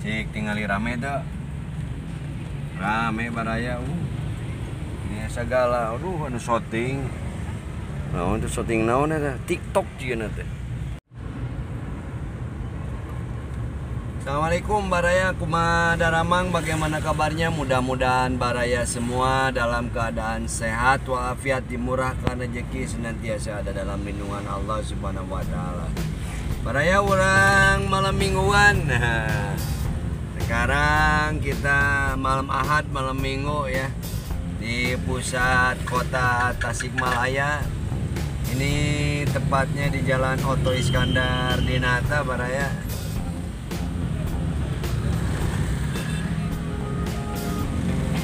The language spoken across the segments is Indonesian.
Cik tinggali rame tuh. Rame baraya. Ini segala. Aduh, anu shooting. Nah, untuk shooting naon eta? TikTok jieuna teh. Assalamualaikum Baraya, kumaha daramang, bagaimana kabarnya? Mudah-mudahan Baraya semua dalam keadaan sehat walafiat, dimurahkan rezeki, senantiasa ada dalam lindungan Allah Subhanahu wa taala. Baraya orang malam mingguan. Nah, sekarang kita malam Ahad, malam Minggu ya, di pusat kota Tasikmalaya. Ini tepatnya di Jalan Oto Iskandar Dinata Baraya.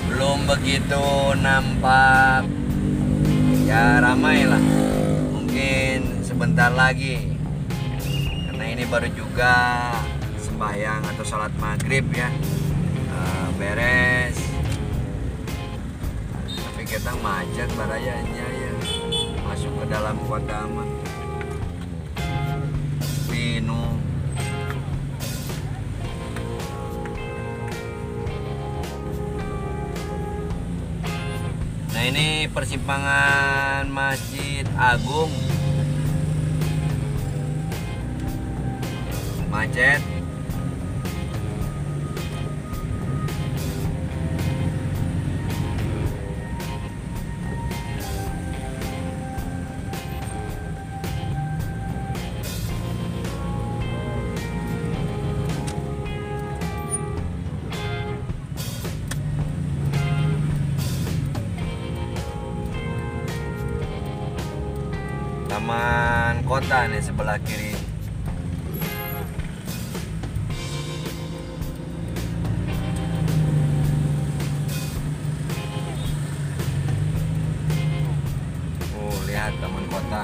Belum begitu nampak, ya ramai lah, mungkin sebentar lagi karena ini baru juga sembahyang atau sholat maghrib ya, beres, tapi kita macet barayanya ya, masuk ke dalam kota mah penuh. Nah, ini persimpangan Masjid Agung, macet. Taman kota nih sebelah kiri. Lihat taman kota.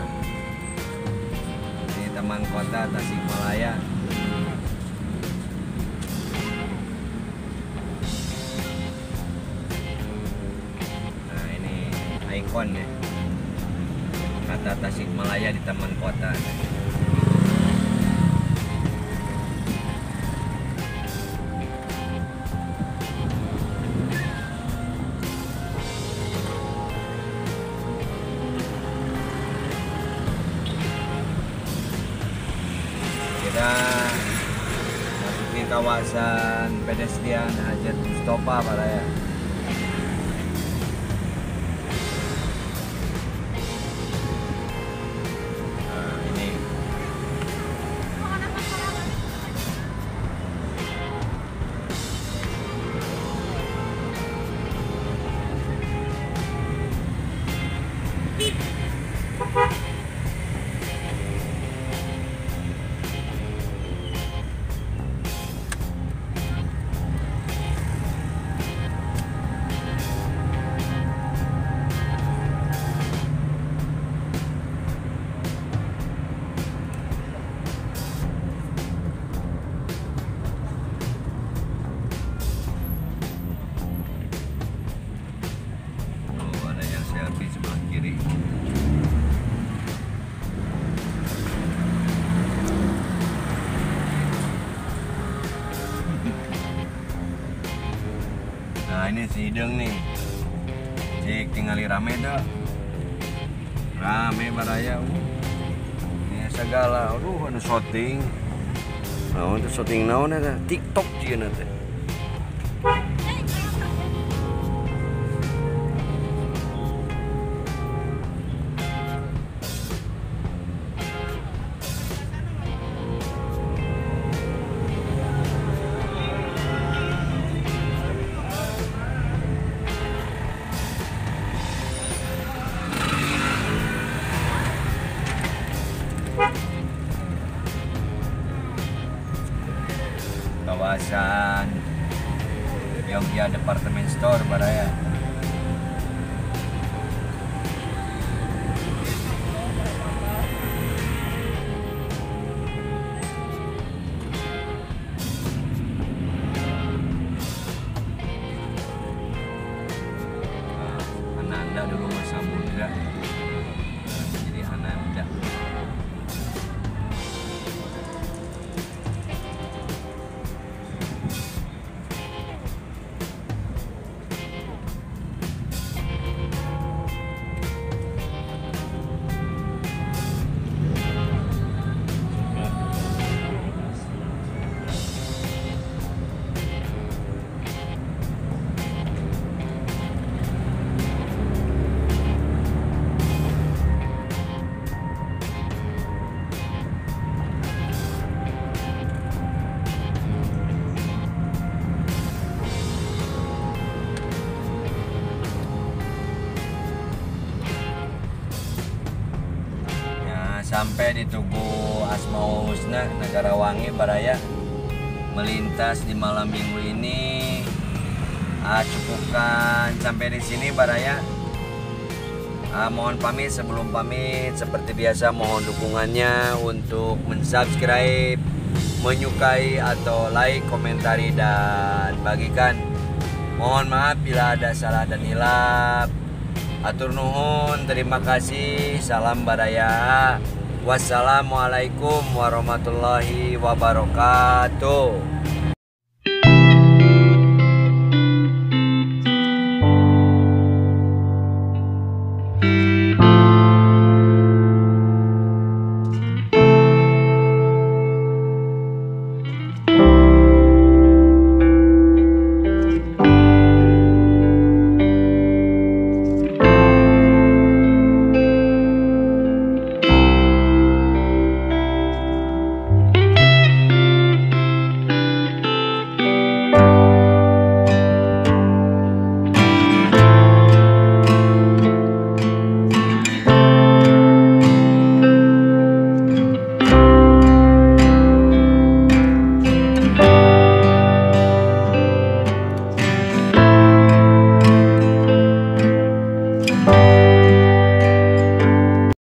Ini taman kota Tasikmalaya. Nah, ini ikon ya, kata Tasikmalaya di taman kota. Kita masuki kawasan pedestrian Hajat Mustofa Baraya. Nah, ini si Hideng nih, cik tinggali rame tuh. Rame baraya. Ini segala. Aduh, anu shooting. Nah, untuk shooting naon eta? TikTok jieuna teh. Kawasan Yogya Department Store Baraya. Ananda dulu Mas Samudra, jadi Ananda. sampai di Tugu Asmaul Husna Negara Wangi Baraya. Melintas di malam minggu ini. Cukupkan sampai di sini Baraya. Mohon pamit. Sebelum pamit seperti biasa mohon dukungannya untuk mensubscribe, menyukai atau like, komentari dan bagikan. Mohon maaf bila ada salah dan hilaf. Atur nuhun, terima kasih. Salam Baraya. Wassalamualaikum warahmatullahi wabarakatuh.